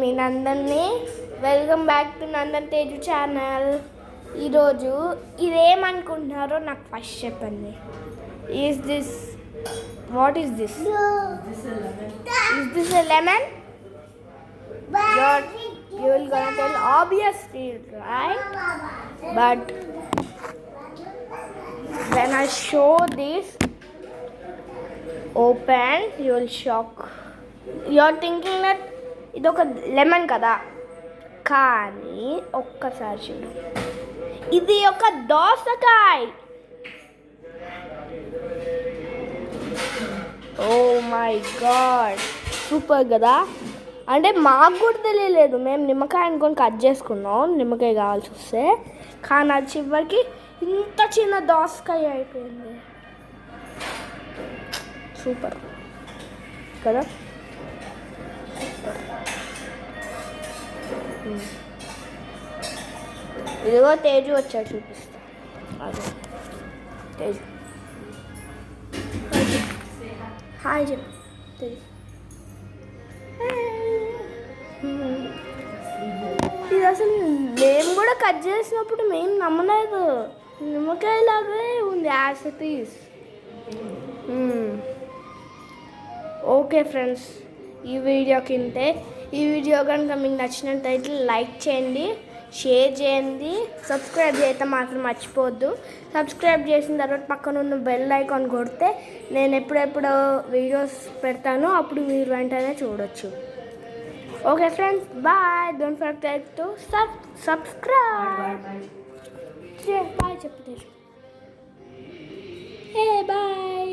మీ నందన్ని. Welcome back to Nandan Teju channel. ఈరోజు ఇదేమనుకుంటున్నారో నాకు ఫస్ట్ చెప్పండి. Is this what is this? Is this a lemon? You will gonna tell obviously, right? But when I show this open, you will shock. You are thinking that ఇది ఒక lemon కదా, కానీ ఒక్కసారి చూడు, ఇది ఒక దోసకాయ. ఓ మై గాడ్, సూపర్ కదా. అంటే మాకు కూడా తెలియలేదు, మేము నిమ్మకాయ అనుకొని కట్ చేసుకున్నాం నిమ్మకాయ కావాల్సి వస్తే, కానీ అది చివరికి ఇంత చిన్న దోసకాయ అయిపోయింది. సూపర్ కదా. ఇదిగో తేజు వచ్చాడు, చూపిస్తా. అదే తేజు, హాయ్ చెప్పు తేజు. ఇది అసలు మేము కూడా కట్ చేసినప్పుడు మేము నమ్మలేదు, నిమ్మకాయలాగే ఉంది as it is. Okay friends, ఈ వీడియో కనుక మీకు నచ్చినట్టయితే లైక్ చేయండి, షేర్ చేయండి, సబ్స్క్రైబ్ చేయటం మాత్రం మర్చిపోవద్దు. సబ్స్క్రైబ్ చేసిన తర్వాత పక్కన ఉన్న బెల్ ఐకాన్ కొడితే నేను ఎప్పుడెప్పుడు వీడియోస్ పెడతానో అప్పుడు మీరు వెంటనే చూడొచ్చు. Okay friends, bye. Don't forget to subscribe. Bye చెప్తారు. బాయ్.